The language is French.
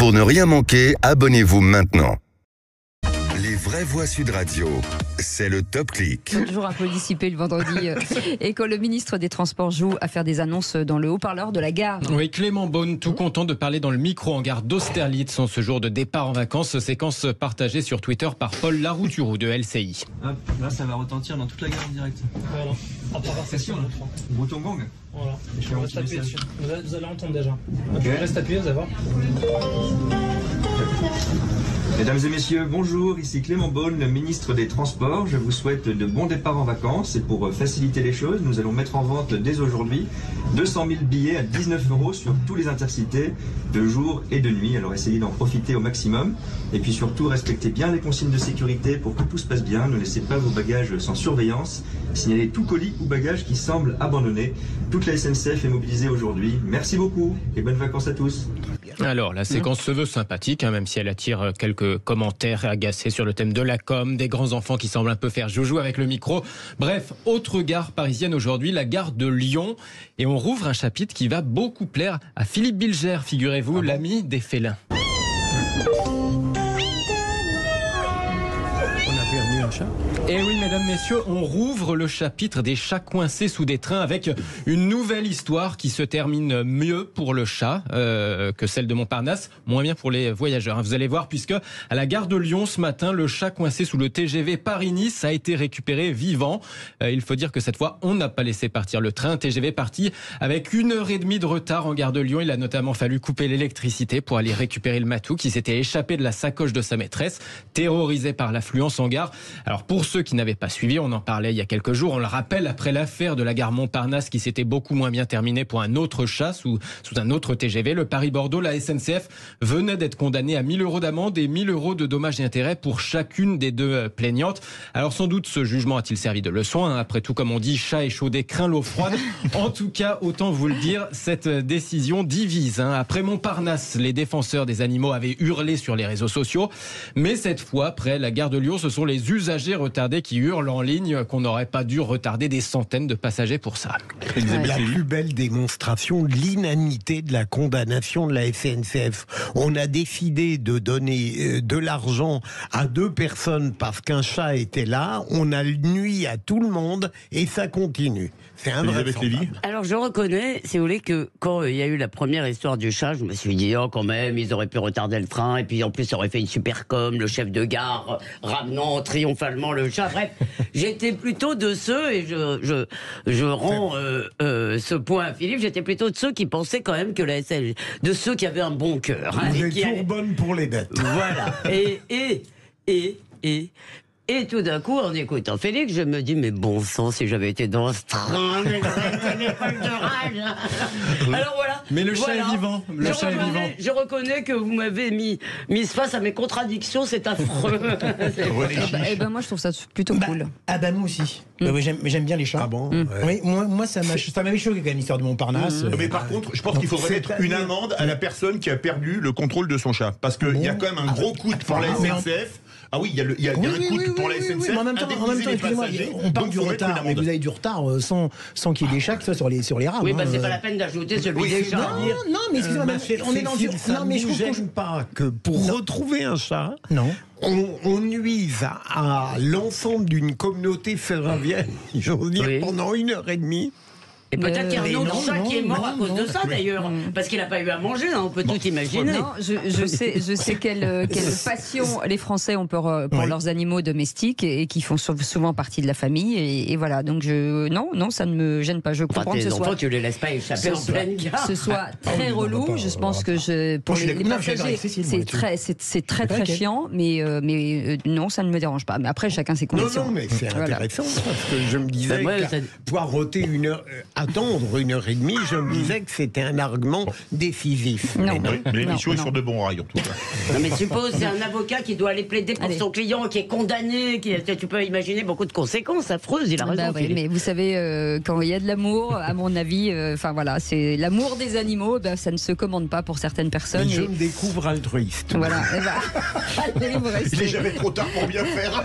Pour ne rien manquer, abonnez-vous maintenant. Les vraies voix Sud Radio, c'est le Top Click. Toujours un peu dissipé le vendredi. Et quand le ministre des Transports joue à faire des annonces dans le haut-parleur de la gare. Oui, Clément Beaune, tout content de parler dans le micro en gare d'Austerlitz en ce jour de départ en vacances. Séquence partagée sur Twitter par Paul Larouturou de LCI. Hop, là ça va retentir dans toute la gare en direct. Voilà. À part c'est sûr, Bouton gong. Voilà. Je vais Reste appuyé dessus. Vous allez entendre déjà. Ok. Reste appuyé, vous allez voir. Mesdames et messieurs, bonjour, ici Clément Beaune, ministre des Transports. Je vous souhaite de bons départs en vacances et pour faciliter les choses, nous allons mettre en vente dès aujourd'hui 200 000 billets à 19 € sur tous les intercités de jour et de nuit. Alors essayez d'en profiter au maximum et puis surtout respectez bien les consignes de sécurité pour que tout se passe bien. Ne laissez pas vos bagages sans surveillance. Signalez tout colis ou bagage qui semble abandonné. Toute la SNCF est mobilisée aujourd'hui. Merci beaucoup et bonnes vacances à tous. Alors, la séquence se veut sympathique, même si elle attire quelques commentaires agacés sur le thème de la com, des grands enfants qui semblent un peu faire joujou avec le micro. Bref, autre gare parisienne aujourd'hui, la gare de Lyon. Et on rouvre un chapitre qui va beaucoup plaire à Philippe Bilger, figurez-vous, l'ami des félins. On a perdu un chat. Et oui, mesdames, messieurs, on rouvre le chapitre des chats coincés sous des trains avec une nouvelle histoire qui se termine mieux pour le chat que celle de Montparnasse, moins bien pour les voyageurs. Vous allez voir, puisque à la gare de Lyon ce matin, le chat coincé sous le TGV Paris-Nice a été récupéré vivant. Il faut dire que cette fois, on n'a pas laissé partir le train. TGV parti avec 1h30 de retard en gare de Lyon. Il a notamment fallu couper l'électricité pour aller récupérer le matou qui s'était échappé de la sacoche de sa maîtresse, terrorisé par l'affluence en gare. Alors pour ceux qui n'avaient pas suivi, on en parlait il y a quelques jours, on le rappelle, après l'affaire de la gare Montparnasse qui s'était beaucoup moins bien terminée pour un autre chat sous un autre TGV, le Paris-Bordeaux, la SNCF venait d'être condamnée à 1 000 € d'amende et 1 000 € de dommages et intérêts pour chacune des deux plaignantes. Alors sans doute ce jugement a-t-il servi de leçon, après tout, comme on dit, chat échaudé craint l'eau froide. En tout cas, autant vous le dire, cette décision divise. Après Montparnasse, les défenseurs des animaux avaient hurlé sur les réseaux sociaux, mais cette fois, après la gare de Lyon, ce sont les usagers retardés qui hurlent en ligne qu'on n'aurait pas dû retarder des centaines de passagers pour ça. La plus belle démonstration de l'inanité de la condamnation de la SNCF. On a décidé de donner de l'argent à 2 personnes parce qu'un chat était là. On a nui à tout le monde et ça continue. C'est invraisemblable. Alors je reconnais, si vous voulez, que quand il y a eu la première histoire du chat, je me suis dit, oh quand même, ils auraient pu retarder le train, et puis en plus ça aurait fait une super com, le chef de gare ramenant triomphalement le chat. Bref, j'étais plutôt de ceux, et je rends ce point à Philippe, j'étais plutôt de ceux qui pensaient quand même que la SNCF, de ceux qui avaient un bon cœur. Vous êtes toujours bonne pour les dettes. Voilà. Et tout d'un coup, en écoutant Félix, je me dis, mais bon sang, si j'avais été dans ce train, mais j'aurais été l'école de rage. Alors voilà. Mais le chat est vivant. Je reconnais que vous m'avez mis face à mes contradictions, c'est affreux. Eh ben moi, je trouve ça plutôt cool. Ah bah moi aussi. Oui, j'aime bien les chats. Ah bon Oui, moi ça m'avait choqué quand même l'histoire de Montparnasse. Mais par contre, je pense qu'il faudrait mettre une amende à la personne qui a perdu le contrôle de son chat. Parce qu'il y a quand même un gros coût pour la SNCF. Ah oui, il y a un coût pour la SNCF. Mais en même temps, excusez-moi, on parle du retard, mais vous avez du retard sans qu'il y ait des chats qui soient sur les rames. Oui, bah c'est pas la peine d'ajouter celui des chats. Non, mais excusez-moi, on est dans du... Ça ne nous gêne pas que pour retrouver un chat... Non. On nuise à l'ensemble d'une communauté ferroviaire, j'ose dire, pendant 1h30. Et peut-être qu'il y a un autre chat qui est mort à cause de ça d'ailleurs, parce qu'il n'a pas eu à manger, on peut tout imaginer. Non, je sais quelle passion les Français ont pour leurs animaux domestiques et qui font souvent partie de la famille. Et voilà, donc non, ça ne me gêne pas. Je comprends que ce soit. Tu les laisses pas échapper en pleine gare. Ce soit très relou. Je pense que pour les passagers, c'est très chiant, mais non, ça ne me dérange pas. Mais après, chacun ses convictions. Non, mais c'est intéressant parce que je me disais pouvoir roter attendre 1h30, je me disais que c'était un argument décisif. L'émission est sur de bons rails en tout cas. Non mais suppose c'est un avocat qui doit aller plaider pour son client qui est condamné, tu peux imaginer beaucoup de conséquences affreuses. Il a raison. Oui, mais vous savez, quand il y a de l'amour, à mon avis, voilà, c'est l'amour des animaux, ça ne se commande pas pour certaines personnes. Mais je me découvre altruiste. Voilà. Il n'est jamais trop tard pour bien faire.